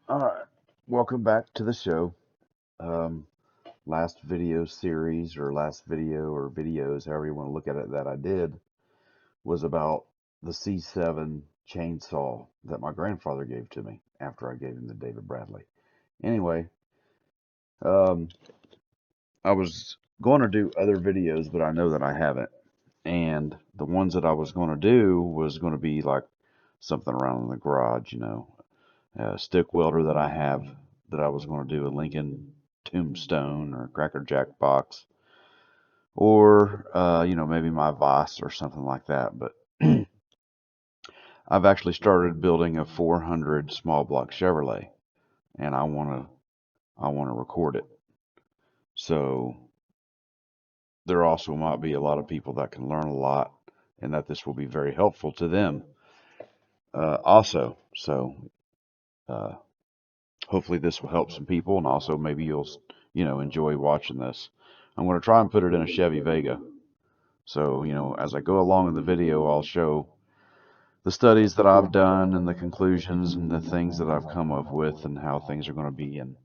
All right, welcome back to the show. Um, last video series, or last video, or videos, however you want to look at it, that I did was about the C7 chainsaw that my grandfather gave to me after I gave him the David Bradley. Anyway, um, I was going to do other videos, but I know that I haven't. And the ones that I was going to do was going to be like something around in the garage, a stick welder that I have that I was going to do a Lincoln Tombstone or Cracker Jack box, or maybe my Weiss or something like that. But I've actually started building a 400 small block Chevrolet, and I want to record it. So there also might be a lot of people that can learn a lot, and that this will be very helpful to them. Also, so uh, hopefully this will help some people, and also maybe you'll enjoy watching this. I'm going to try and put it in a Chevy Vega. So, as I go along in the video, I'll show the studies that I've done and the conclusions and the things that I've come up with and how things are going to be, and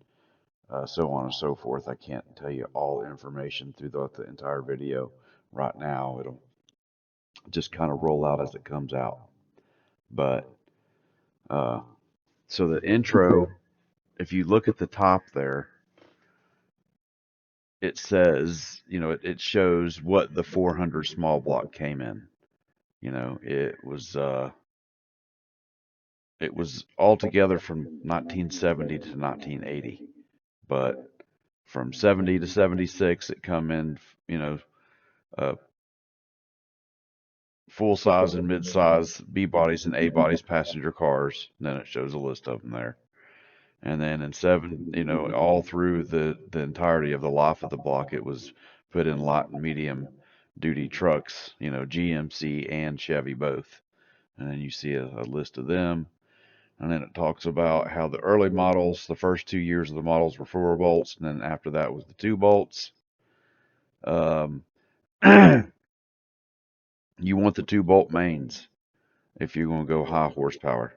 so on and so forth. I can't tell you all information throughout the entire video right now. It'll just kind of roll out as it comes out. But uh, so the intro, if you look at the top there, it says, it shows what the 400 small block came in. It was altogether from 1970 to 1980, but from 70 to 76, it come in, you know, uh, full size and mid size B bodies and A bodies passenger cars. And then it shows a list of them there. And then in seven, all through the entirety of the life of the block, it was put in light and medium duty trucks, GMC and Chevy both. And then you see a list of them. And then it talks about how the early models, the first 2 years of the models were 4 bolts, and then after that was the 2 bolts. Um, you want the 2 bolt mains if you're going to go high horsepower,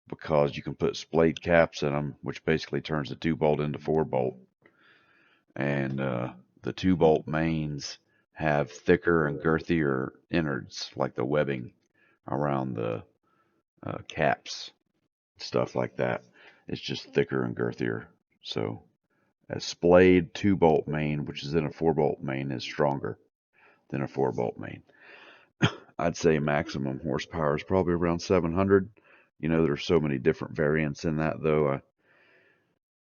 because you can put splayed caps in them, which basically turns the 2 bolt into 4 bolt. And the 2 bolt mains have thicker and girthier innards, like the webbing around the caps, stuff like that. It's just thicker and girthier. So a splayed 2 bolt main, which is in a 4 bolt main, is stronger than a 4 bolt main. I'd say maximum horsepower is probably around 700. There's so many different variants in that, though.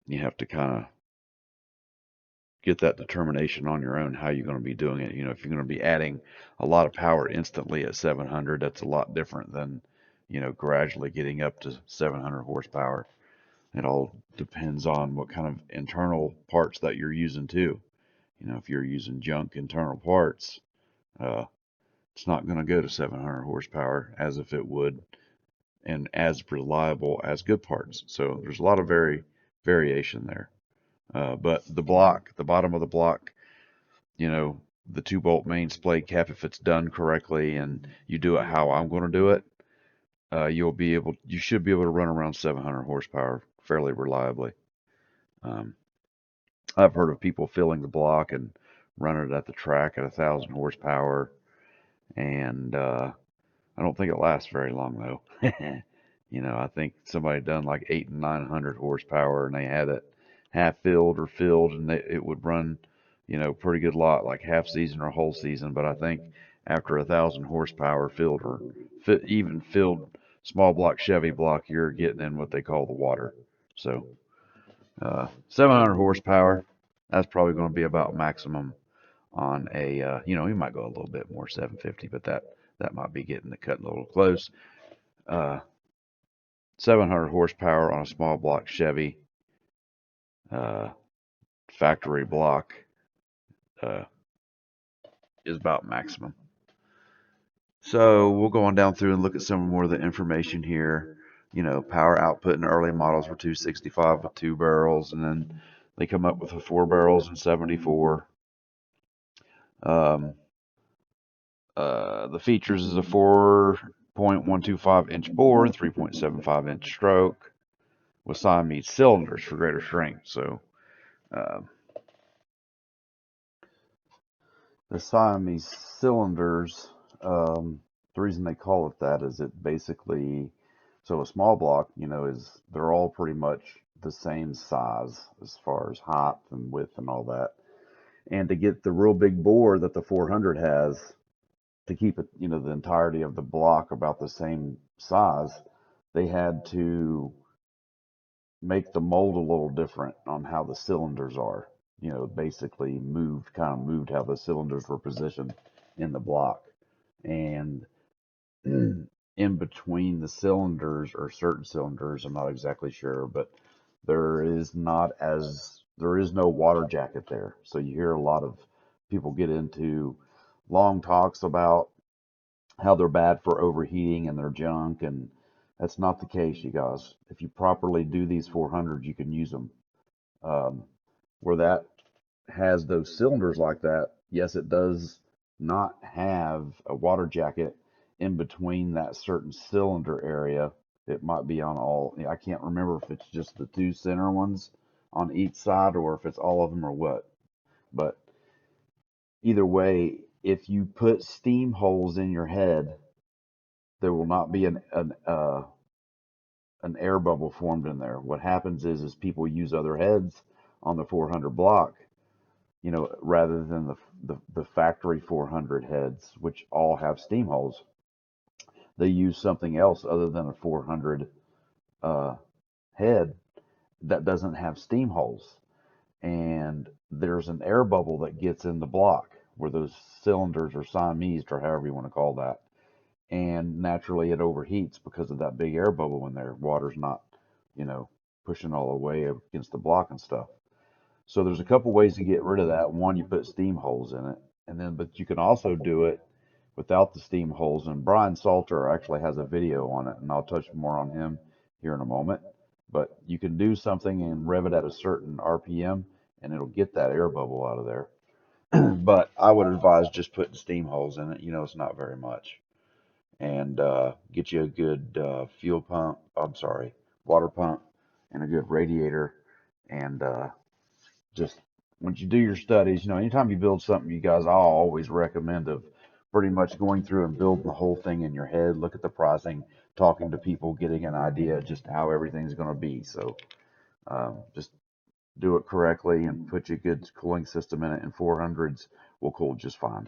You have to kind of get that determination on your own how you're going to be doing it. If you're going to be adding a lot of power instantly at 700, that's a lot different than, gradually getting up to 700 horsepower. It all depends on what kind of internal parts that you're using too. If you're using junk internal parts, uh, it's not going to go to 700 horsepower as if it would, and as reliable as good parts. So there's a lot of variation there. But the bottom of the block, you know, the 2 bolt main splay cap, if it's done correctly and you do it how I'm going to do it, you should be able to run around 700 horsepower fairly reliably. Um, I've heard of people filling the block and running it at the track at 1,000 horsepower, and I don't think it lasts very long though. I think somebody done like 800 and 900 horsepower, and they had it half filled or filled, and it would run, pretty good lot, like half season or whole season. But I think after 1,000 horsepower filled, or even filled small block Chevy block, you're getting in what they call the water. So 700 horsepower, that's probably going to be about maximum on a, you might go a little bit more, 750, but that might be getting the cut a little close. Uh, 700 horsepower on a small block Chevy uh, factory block uh, is about maximum. So we'll go on down through and look at some more of the information here. Power output in the early models were 265 with 2 barrels, and then they come up with the 4 barrels in 74. Um, the features is a 4.125 inch bore, 3.75 inch stroke. with Siamese cylinders for greater strength. So uh, the Siamese cylinders, the reason they call it that is it basically, so a small block, is they're all pretty much the same size as far as height and width and all that. And to get the real big bore that the 400 has, to keep it, the entirety of the block about the same size, they had to make the mold a little different on how the cylinders are. Basically kind of moved how the cylinders were positioned in the block. And in between the cylinders, or certain cylinders, I'm not exactly sure, but there is no water jacket there. So you hear a lot of people get into long talks about how they're bad for overheating and they're junk, and that's not the case, you guys. If you properly do these 400s, you can use them. Um, where that has those cylinders like that, yes, it does not have a water jacket in between that certain cylinder area. It might be on all, I can't remember if it's just the two center ones on each side or if it's all of them or what. But either way, if you put steam holes in your head, there will not be an air bubble formed in there. What happens is people use other heads on the 400 block, rather than the factory 400 heads, which all have steam holes. They use something else other than a 400 uh, head that doesn't have steam holes. And there's an air bubble that gets in the block where those cylinders are Siamese, or however you want to call that. And naturally it overheats because of that big air bubble in there. Water's not, you know, pushing all the way against the block and stuff. So there's a couple ways to get rid of that. One, you put steam holes in it, and then but you can also do it without the steam holes. And Brian Salter actually has a video on it, and I'll touch more on him here in a moment. But you can do something and rev it at a certain RPM, and it'll get that air bubble out of there. But I would advise just putting steam holes in it. It's not very much, and get you a good fuel pump. I'm sorry, water pump, and a good radiator, and just once you do your studies, anytime you build something, you guys, I'll always recommend of pretty much going through and building the whole thing in your head, look at the pricing, talking to people, getting an idea of just how everything's going to be. So just do it correctly and put your good cooling system in it, and 400s will cool just fine.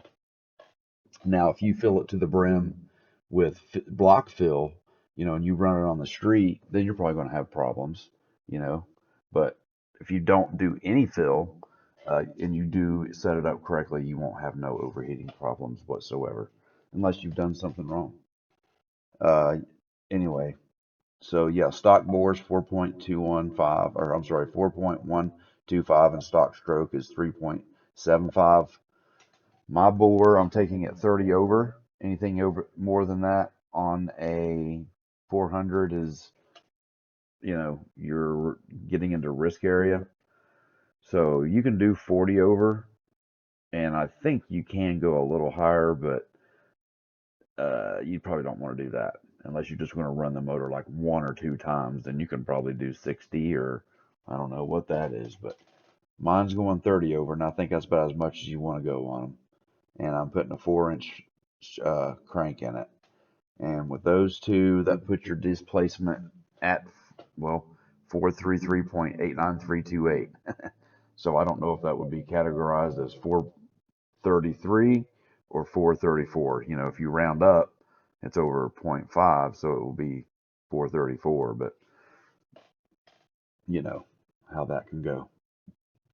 Now, if you fill it to the brim with block fill, and you run it on the street, then you're probably going to have problems, you know. But if you don't do any fill, and you do set it up correctly, you won't have no overheating problems whatsoever, unless you've done something wrong. Uh, anyway, so yeah, stock bore is 4.215, or I'm sorry, 4.125, and stock stroke is 3.75. My bore, I'm taking it 30 over. Anything over more than that on a 400 is, you're getting into risk area. So you can do 40 over, and I think you can go a little higher, but you probably don't want to do that unless you're just going to run the motor like one or two times. Then you can probably do 60, or I don't know what that is, but mine's going 30 over, and I think that's about as much as you want to go on them. And I'm putting a 4-inch crank in it. And with those two, that puts your displacement at, well, 433.89328. So I don't know if that would be categorized as 433 or 434. If you round up, it's over 0.5, so it will be 434, but you know how that can go.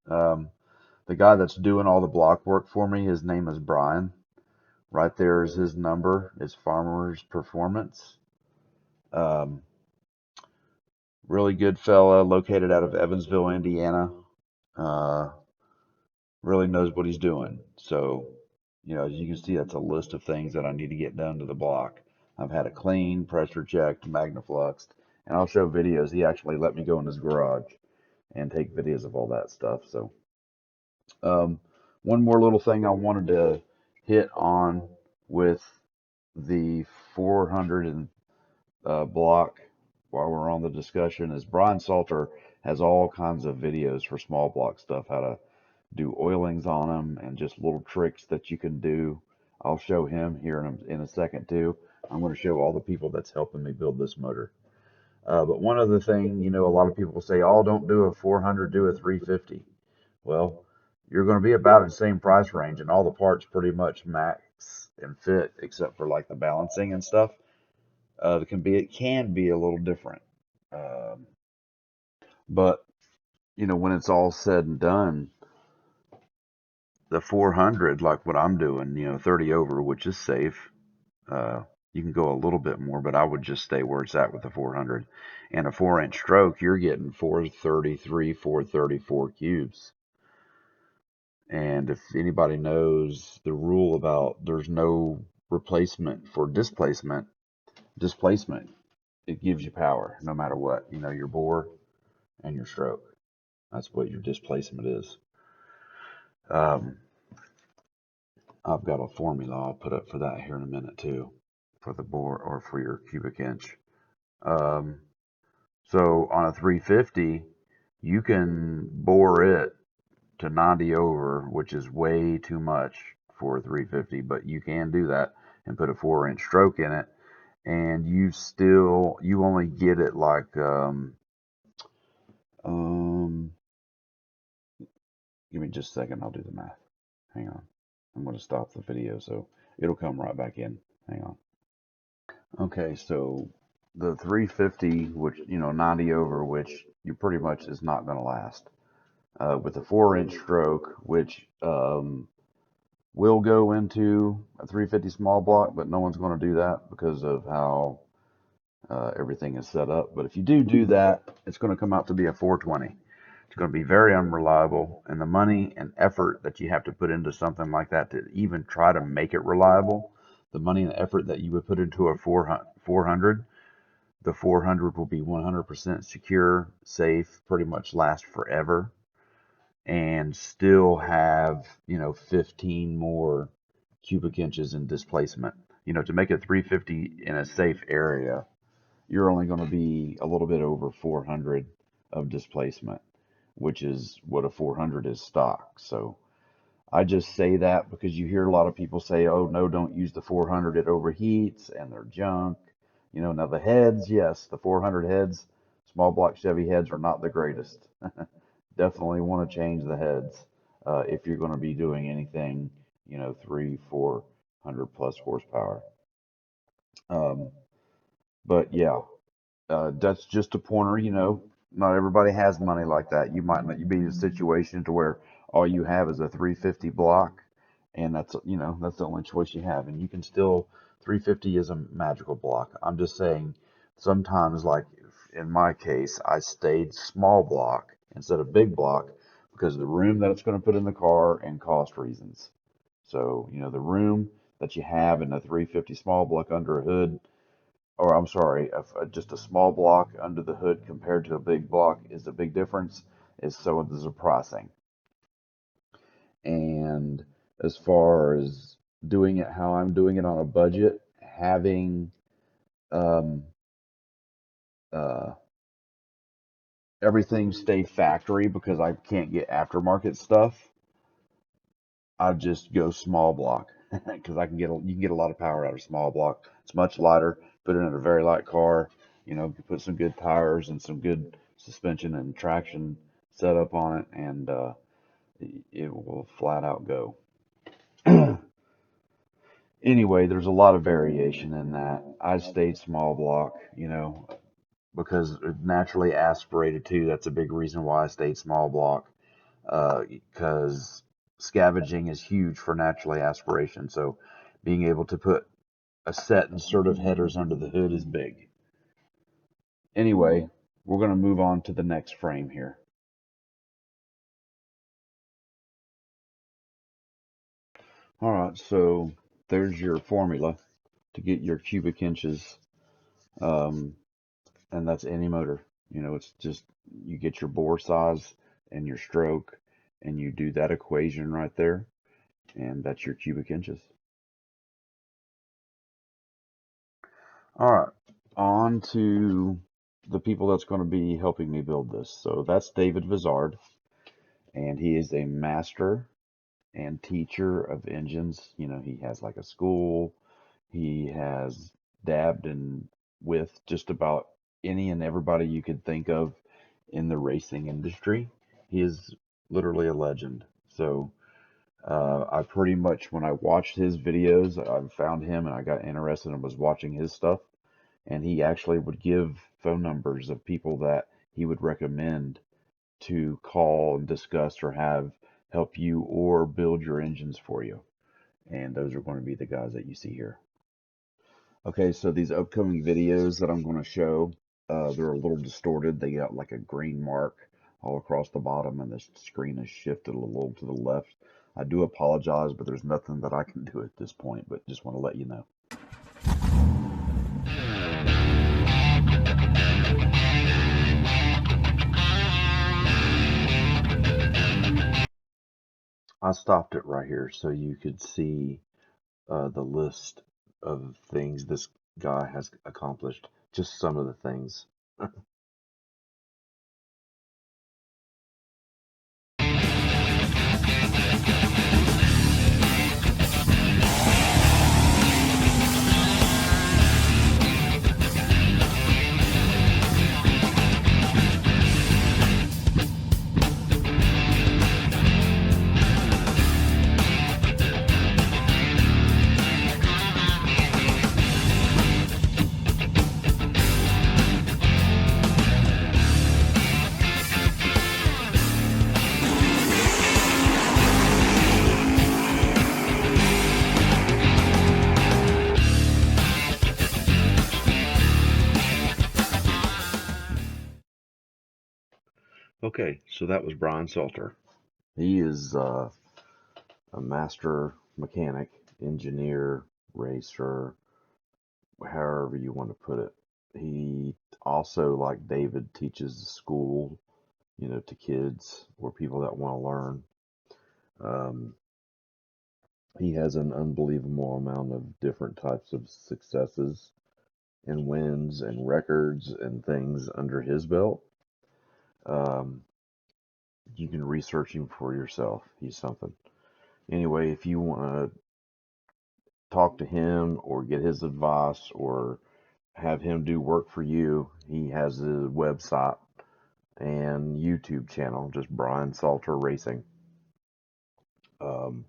Um, the guy that's doing all the block work for me, his name is Brian. Right there is his number. It's Farmers Performance. Um, really good fella, located out of Evansville, Indiana. Uh, really knows what he's doing. So, as you can see, that's a list of things that I need to get done to the block. I've had it cleaned, pressure checked, magnafluxed, and I'll show videos. He actually let me go in his garage and take videos of all that stuff. So, um, one more little thing I wanted to hit on with the 400 block while we're on the discussion, is Brian Salter has all kinds of videos for small block stuff, how to do oilings on them and just little tricks that you can do. I'll show him here in a second too. I'm going to show all the people that's helping me build this motor. But one other thing, you know, a lot of people say, oh, don't do a 400, do a 350. Well, you're going to be about in the same price range, and all the parts pretty much max and fit, except for like the balancing and stuff. It can be a little different. Um, but you know, when it's all said and done, the 400, like what I'm doing, you know, 30 over, which is safe. Uh, you can go a little bit more, but I would just stay where it's at with the 400. And a 4-inch stroke, you're getting 433, 434 cubes. And if anybody knows the rule about there's no replacement for displacement, it gives you power no matter what. You know, your bore and your stroke. That's what your displacement is. Um, I've got a formula I'll put up for that here in a minute too, for the bore or for your cubic inch. Um, so on a 350, you can bore it to 90 over, which is way too much for a 350, but you can do that and put a 4-inch stroke in it, and you only get it like um give me just a second, I'll do the math. Hang on. I'm going to stop the video so it'll come right back in. Hang on. Okay, so the 350, which, you know, 90 over, which you pretty much is not going to last. With a 4-inch stroke, which will go into a 350 small block, but no one's going to do that because of how everything is set up. But if you do that, it's going to come out to be a 420. It's going to be very unreliable, and the money and effort that you have to put into something like that to even try to make it reliable, the money and effort that you would put into a 400, the 400 will be 100% secure, safe, pretty much last forever, and still have, you know, 15 more cubic inches in displacement. You know, to make a 350 in a safe area, you're only going to be a little bit over 400 of displacement, which is what a 400 is stock. So I just say that because you hear a lot of people say, oh, no, don't use the 400, it overheats and they're junk. You know, now the heads, yes, the 400 heads, small block Chevy heads are not the greatest. Definitely want to change the heads if you're going to be doing anything, you know, 400 plus horsepower. Um, but yeah, that's just a pointer, you know. Not everybody has money like that. You might not you be in a situation to where all you have is a 350 block, and that's, you know, that's the only choice you have. And you can still 350 is a magical block. I'm just saying sometimes, like in my case, I stayed small block instead of big block because of the room that it's going to put in the car and cost reasons. So, you know, the room that you have in a 350 small block under a hood, or I'm sorry, just a small block under the hood compared to a big block is a big difference. Is so there's a pricing. And as far as doing it how I'm doing it on a budget, having um, uh, everything stay factory because I can't get aftermarket stuff, I just go small block because you can get a lot of power out of small block. It's much lighter. Put it in a very light car. You know, put some good tires and some good suspension and traction setup on it, and it will flat out go. Anyway, there's a lot of variation in that. I stayed small block, you know, because it's naturally aspirated too. That's a big reason why I stayed small block. Because scavenging is huge for naturally aspiration. So being able to put a set and sort of headers under the hood is big. Anyway, we're going to move on to the next frame here. All right, so there's your formula to get your cubic inches, um, and that's any motor. You know, it's just you get your bore size and your stroke, and you do that equation right there, and that's your cubic inches. All right, on to the people that's going to be helping me build this. So that's David Vizard, and he is a master and teacher of engines. You know, he has like a school. He has dabbed in with just about any and everybody you could think of in the racing industry. He is literally a legend. So I pretty much, when I watched his videos, I found him and I got interested and was watching his stuff. And he actually would give phone numbers of people that he would recommend to call and discuss or have help you or build your engines for you. And those are going to be the guys that you see here. Okay, so these upcoming videos that I'm going to show, they're a little distorted. They got like a green mark all across the bottom, and the screen is shifted a little to the left. I do apologize, but there's nothing that I can do at this point, but just want to let you know. I stopped it right here so you could see the list of things this guy has accomplished. Just some of the things. Okay, so that was Brian Salter. He is a master mechanic, engineer, racer, however you want to put it. He also, like David, teaches school, you know, to kids or people that want to learn. Um, he has an unbelievable amount of different types of successes and wins and records and things under his belt. Um, you can research him for yourself. He's something. Anyway, if you want to talk to him or get his advice or have him do work for you, he has a website and YouTube channel, just Brian Salter Racing. Um,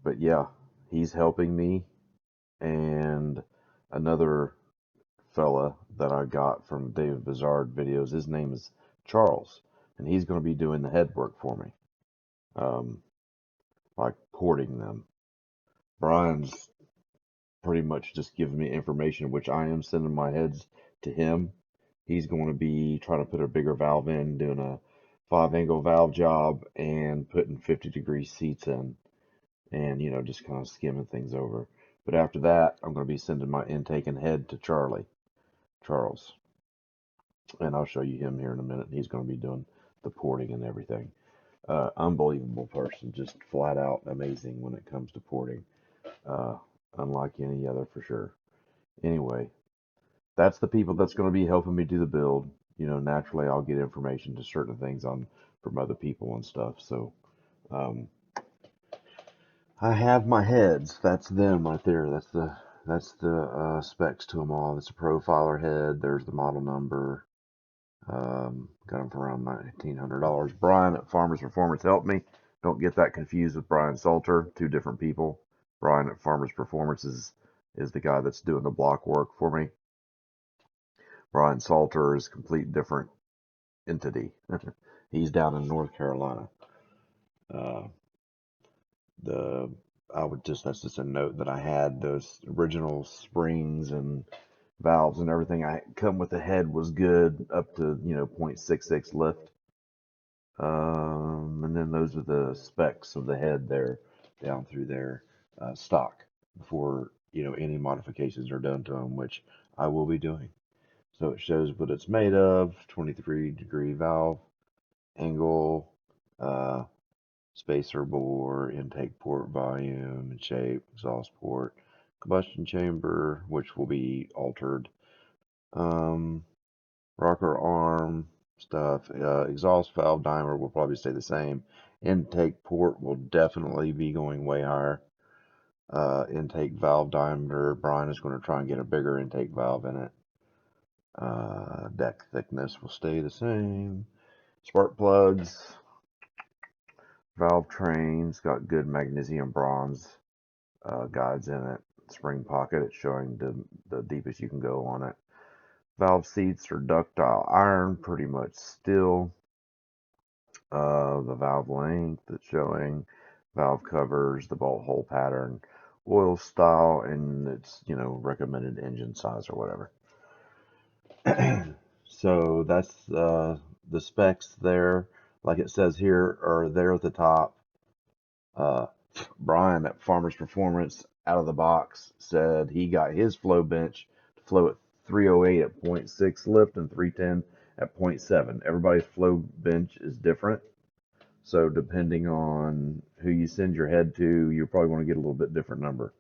but yeah, he's helping me. And another fella that I got from David Bizard videos, his name is Charles, and he's going to be doing the head work for me, um, like porting them. Brian's pretty much just giving me information, which I am sending my heads to him. He's going to be trying to put a bigger valve in, doing a 5 angle valve job and putting 50-degree seats in and, you know, just kind of skimming things over. But after that, I'm going to be sending my intake and head to Charles, and I'll show you him here in a minute. He's going to be doing the porting and everything. Unbelievable person, just flat out amazing when it comes to porting. Uh, Unlike any other for sure. Anyway, that's the people that's going to be helping me do the build. You know, naturally, I'll get information to certain things on from other people and stuff. So, um, I have my heads. That's them right there. That's the specs to them all. That's a profiler head. There's the model number. Got them for around $1,900. Brian at Farmers Performance helped me. Don't get that confused with Brian Salter. Two different people. Brian at Farmers Performance is the guy that's doing the block work for me. Brian Salter is a complete different entity. He's down in North Carolina. Uh, the I would just That's just a note that I had. Those original springs and valves and everything I come with the head was good up to 0.66 lift. And then those are the specs of the head there down through there, stock before any modifications are done to them, which I will be doing. So it shows what it's made of: 23-degree valve, angle, uh, spacer bore, intake port volume and shape, exhaust port, combustion chamber, which will be altered. Um, rocker arm stuff. Exhaust valve diameter will probably stay the same. Intake port will definitely be going way higher. Intake valve diameter, Brian is going to try and get a bigger intake valve in it. Deck thickness will stay the same. Spark plugs, valve trains, got good magnesium bronze guides in it. Spring pocket, it's showing the deepest you can go on it. Valve seats are ductile iron, pretty much still. The valve length it's showing, valve covers, the bolt hole pattern, oil style, and it's, recommended engine size or whatever. So that's the specs there. Like it says here, are there at the top. Uh, Brian at Farmers Performance out of the box said he got his flow bench to flow at 308 at 0.6 lift and 310 at 0.7. Everybody's flow bench is different. So depending on who you send your head to, you're probably going to get a little bit different number.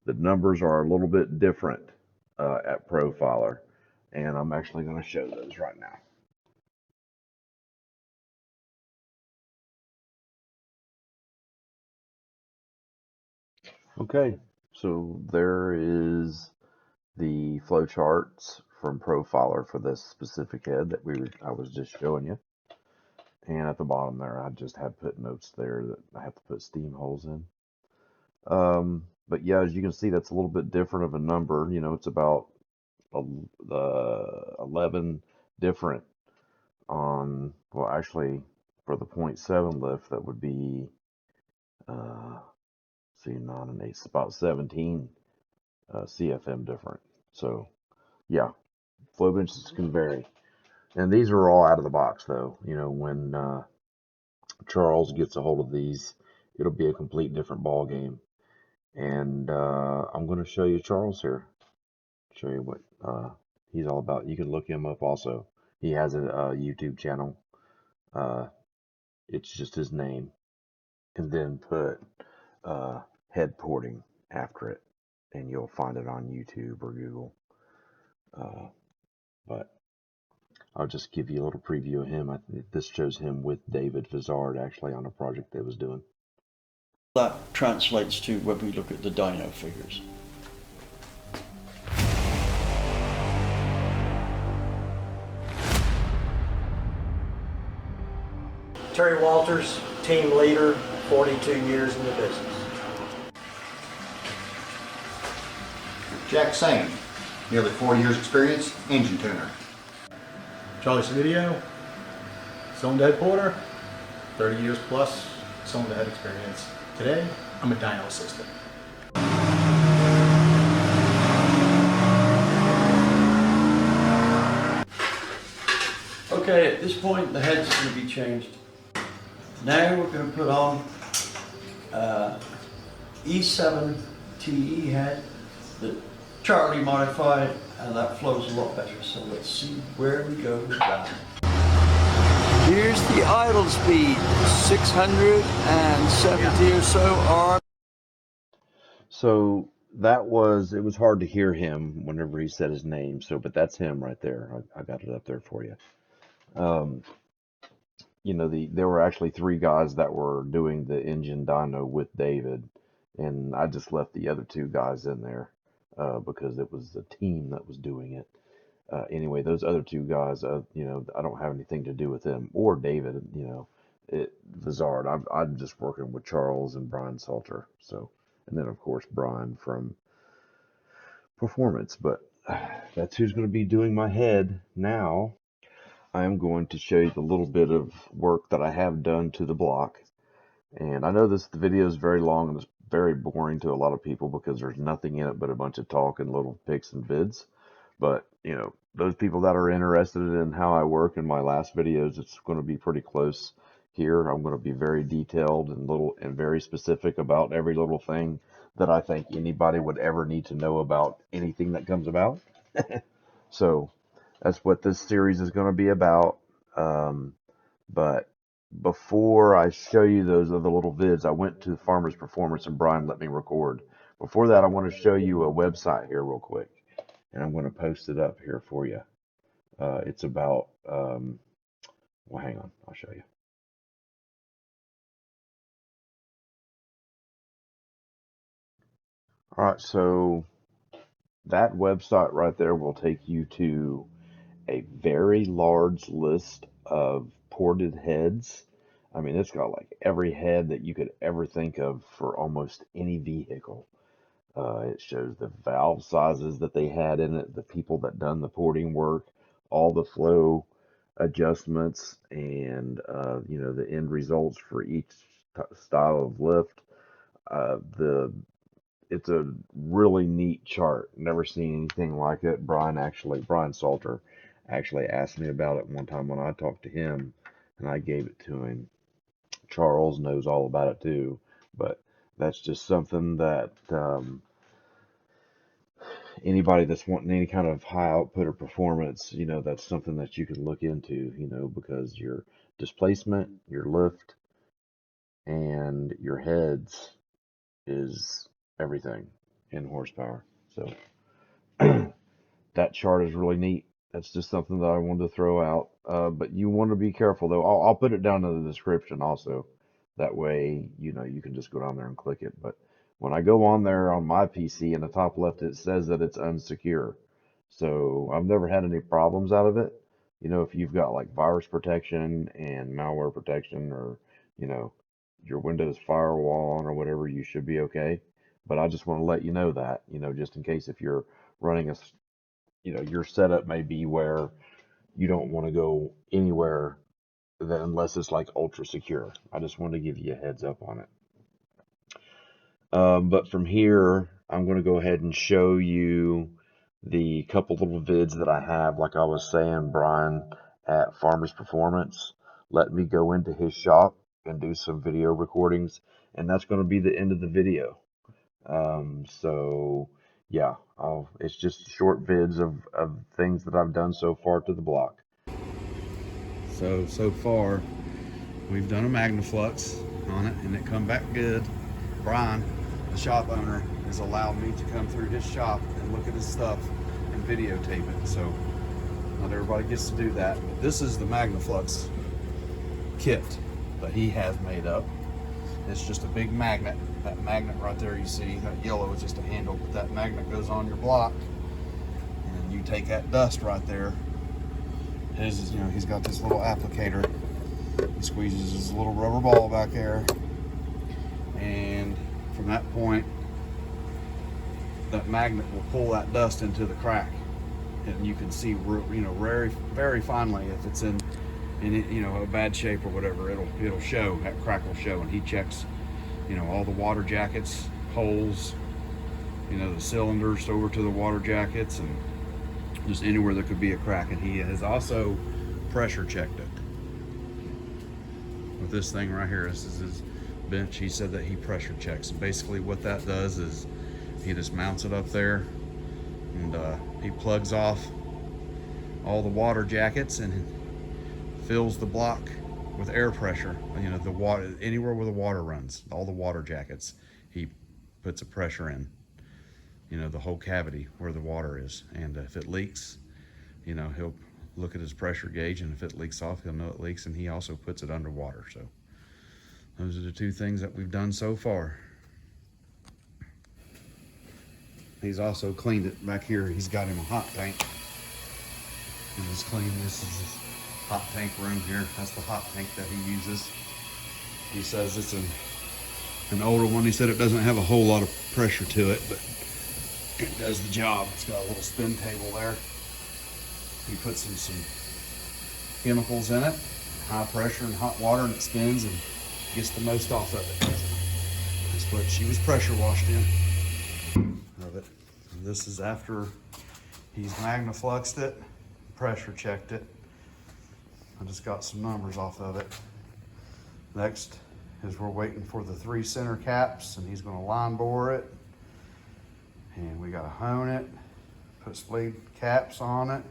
The numbers are a little bit different at Profiler, and I'm actually going to show those right now. Okay, so there is the flow charts from Profiler for this specific head that I was just showing you. And at the bottom there, I just have put notes there that I have to put steam holes in. But yeah, as you can see, that's a little bit different of a number. It's about 11 different on, well, actually, for the 0.7 lift, that would be, see, 9 and 8, it's about 17 CFM different. So, yeah, flow benches can vary. And these are all out of the box, though. When Charles gets a hold of these, it'll be a complete different ball game. And I'm going to show you Charles here. Show you what he's all about. You can look him up also. He has a YouTube channel. It's just his name. And then put head porting after it. And you'll find it on YouTube or Google. But I'll just give you a little preview of him. This shows him with David Vizard actually on a project they was doing. That translates to when we look at the dyno figures. Terry Walters, team leader, 42 years in the business. Jack Sane, nearly 40 years experience, engine tuner. Charlie Savidio, cylinder head porter, 30 years plus cylinder head experience. Today, I'm a dyno assistant. Okay, at this point the head's going to be changed. Now we're going to put on E7 TE head that Charlie modified, and that flows a lot better. So let's see where we go with that. Here's the idle speed, 670 or so RPM. So it was hard to hear him whenever he said his name. But that's him right there. I got it up there for you. There were actually 3 guys that were doing the engine dyno with David, and I just left the other 2 guys in there because it was the team that was doing it. Anyway, those other 2 guys, I don't have anything to do with them or David. Vizard. I'm just working with Charles and Brian Salter. So, and then of course Brian from Performance. But that's who's going to be doing my head now. I am going to show you the little bit of work that I have done to the block. And I know the video is very long and it's very boring to a lot of people because there's nothing in it but a bunch of talk and little pics and vids. But, those people that are interested in how I work in my last videos, it's going to be pretty close here. I'm going to be very detailed and very specific about every little thing that I think anybody would ever need to know about anything that comes about. So that's what this series is going to be about. But before I show you those other little vids, I went to Farmers Performance and Brian let me record. Before that, I want to show you a website here real quick. And I'm going to post it up here for you. It's about, well, hang on, I'll show you. All right, so that website right there will take you to a very large list of ported heads. I mean, it's got like every head that you could ever think of for almost any vehicle. It shows the valve sizes that they had in it, the people that done the porting work, all the flow adjustments, and the end results for each style of lift. The It's a really neat chart. Never seen anything like it. Brian Salter actually asked me about it one time when I talked to him, and I gave it to him. Charles knows all about it too, but that's just something that anybody that's wanting any kind of high output or performance, that's something that you can look into, because your displacement, your lift, and your heads is everything in horsepower. So that chart is really neat. That's just something that I wanted to throw out. But you want to be careful though. I'll put it down in the description also. That way, you can just go down there and click it. But when I go on there on my PC in the top left, it says that it's unsecure. So I've never had any problems out of it. If you've got like virus protection and malware protection, or, you know, your Windows firewall on or whatever, you should be okay. But I just want to let you know that, just in case if you're running your setup may be where you don't want to go anywhere unless it's like ultra secure. I just wanted to give you a heads up on it. But from here, I'm going to go ahead and show you the couple little vids that I have. Like I was saying, Brian at Farmers Performance let me go into his shop and do some video recordings, and that's going to be the end of the video. So yeah, it's just short vids of things that I've done so far to the block. So far, we've done a Magnaflux on it, and it come back good. Brian, the shop owner, has allowed me to come through his shop and look at his stuff and videotape it. So not everybody gets to do that. But this is the Magnaflux kit that he has made up. It's just a big magnet. That magnet right there you see, that yellow is just a handle, but that magnet goes on your block, and you take that dust right there. His is, he's got this little applicator. He squeezes his little rubber ball back there, and from that point, that magnet will pull that dust into the crack, and you can see, very, very finely if it's in a bad shape or whatever. It'll show, that crack will show, and he checks, all the water jackets, holes, the cylinders over to the water jackets, and just anywhere there could be a crack. And he has also pressure checked it with this thing right here. This is his bench. He said that he pressure checks. And basically what that does is he just mounts it up there, and he plugs off all the water jackets and fills the block with air pressure. The water, anywhere where the water runs, all the water jackets, he puts a pressure in, the whole cavity where the water is. And if it leaks, he'll look at his pressure gauge, and if it leaks off, he'll know it leaks, and he also puts it underwater. So those are the two things that we've done so far. He's also cleaned it back here. He's got him a hot tank. And he's cleaned this. Is his hot tank room here. That's the hot tank that he uses. He says it's an older one. He said it doesn't have a whole lot of pressure to it, but it does the job. It's got a little spin table there. He puts some chemicals in it, high pressure and hot water, and it spins and gets the most off of it. That's what she was pressure washed in of it. And this is after he's Magnafluxed it, pressure checked it. I just got some numbers off of it. Next is we're waiting for the 3 center caps, and he's going to line bore it. And we got to hone it, put splayed caps on it,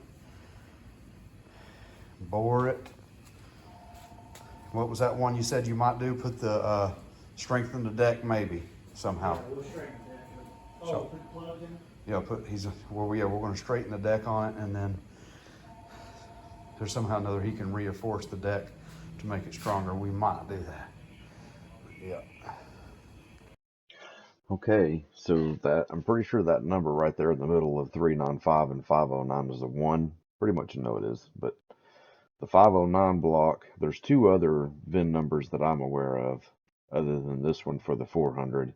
bore it. What was that one you said you might do? Put the strengthen the deck maybe somehow. Yeah, we'll straighten the deck. Oh, put the plugs in? Yeah, we're going to straighten the deck on it, and then there's somehow or another he can reinforce the deck to make it stronger, we might do that. Yeah. Okay, so that I'm pretty sure that number right there in the middle of 395 and 509 is a 1. Pretty much know it is, but the 509 block, there's two other VIN numbers that I'm aware of other than this one for the 400.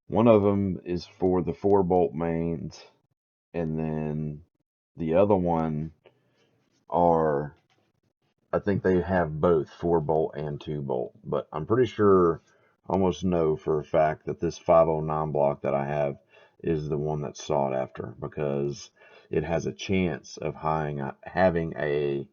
One of them is for the 4-bolt mains, and then the other one are, I think they have both 4-bolt and 2-bolt, but I'm pretty sure, almost know for a fact that this 509 block that I have is the one that's sought after because it has a chance of having a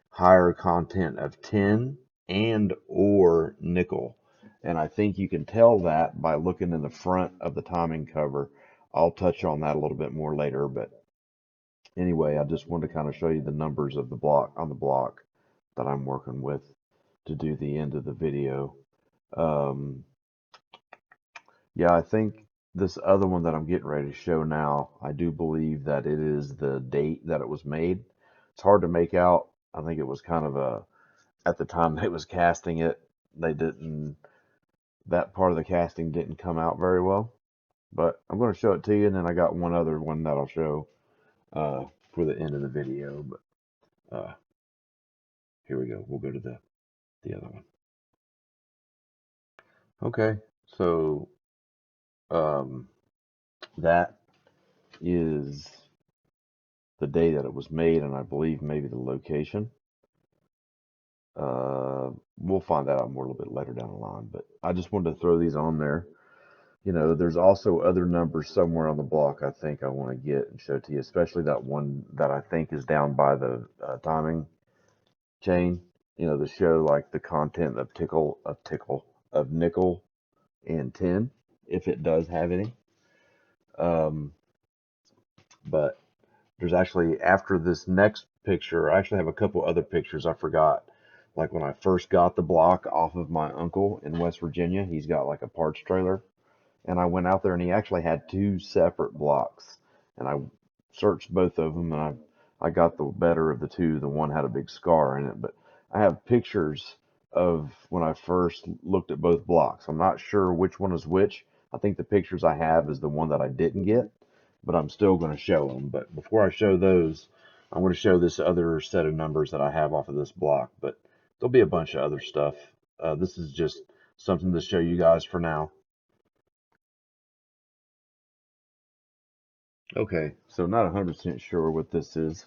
higher content of tin and or nickel. And I think you can tell that by looking in the front of the timing cover. I'll touch on that a little bit more later, but anyway, I just wanted to kind of show you the numbers of the block on the block that I'm working with to do the end of the video. Yeah, I think this other one that I'm getting ready to show now, I do believe that it is the date that it was made. It's hard to make out. I think it was kind of at the time they was casting it, that part of the casting didn't come out very well. But I'm going to show it to you, and then I got one other one that I'll show for the end of the video. But here we go. We'll go to the other one. Okay, so that is the day that it was made, and I believe maybe the location. We'll find that out more a little bit later down the line, but I just wanted to throw these on there. You know, there's also other numbers somewhere on the block I think I want to get and show to you, especially that one that I think is down by the timing chain, you know, to show like the content of nickel and tin, if it does have any. But there's actually, after this next picture, I actually have a couple other pictures I forgot. Like when I first got the block off of my uncle in West Virginia, he's got like a parts trailer. And I went out there and he actually had two separate blocks. And I searched both of them and I got the better of the two. The one had a big scar in it. But I have pictures of when I first looked at both blocks. I'm not sure which one is which. I think the pictures I have is the one that I didn't get, but I'm still going to show them. But before I show those, I'm going to show this other set of numbers that I have off of this block. But there'll be a bunch of other stuff. This is just something to show you guys for now. Okay, so not 100% sure what this is,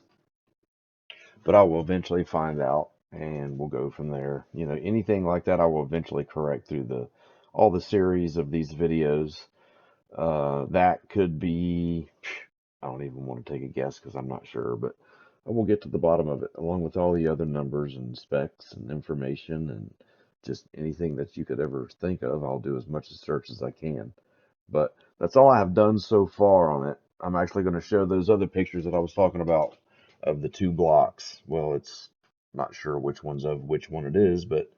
but I will eventually find out and we'll go from there. You know, anything like that I will eventually correct through all the series of these videos. That could be, I don't even want to take a guess because I'm not sure, but I will get to the bottom of it along with all the other numbers and specs and information and just anything that you could ever think of. I'll do as much search as I can. But that's all I have done so far on it. I'm actually going to show those other pictures that I was talking about of the two blocks. Well, it's not sure which one's of which one it is, but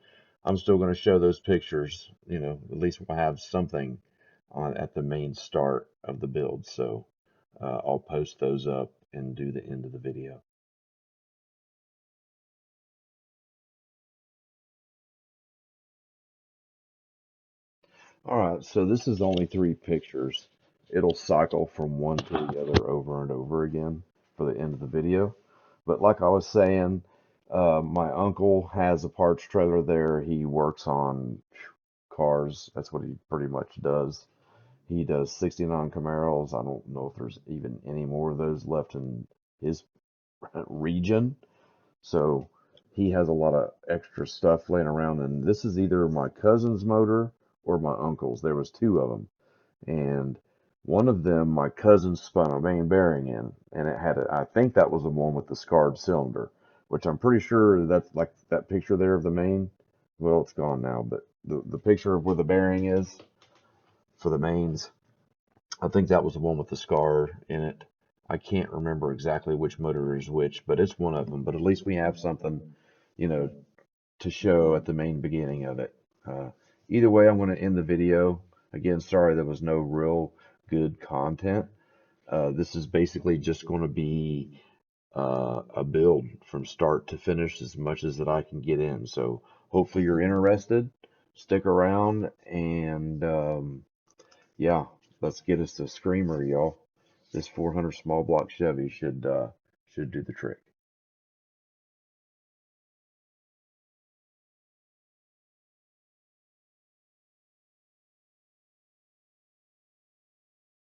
I'm still going to show those pictures. You know, at least we'll have something on at the main start of the build. So I'll post those up and do the end of the video. All right, so this is only 3 pictures. It'll cycle from one to the other over and over again for the end of the video. But like I was saying, my uncle has a parts trailer there. He works on cars. That's what he pretty much does. He does 69 Camaros. I don't know if there's even any more of those left in his region. So he has a lot of extra stuff laying around, and this is either my cousin's motor or my uncle's. There was 2 of them, and one of them my cousin spun a main bearing in, and it had I think that was the one with the scarred cylinder, which I'm pretty sure that's like that picture there of the main. Well, it's gone now, but the picture of where the bearing is for the mains, I think that was the one with the scar in it. I can't remember exactly which motor is which, but it's one of them. But at least we have something, you know, to show at the main beginning of it. Either way, I'm going to end the video. Again, sorry there was no real good content. This is basically just going to be a build from start to finish as much as that I can get in. So hopefully you're interested. Stick around and yeah, let's get us a screamer, y'all. This 400 small block Chevy should do the trick.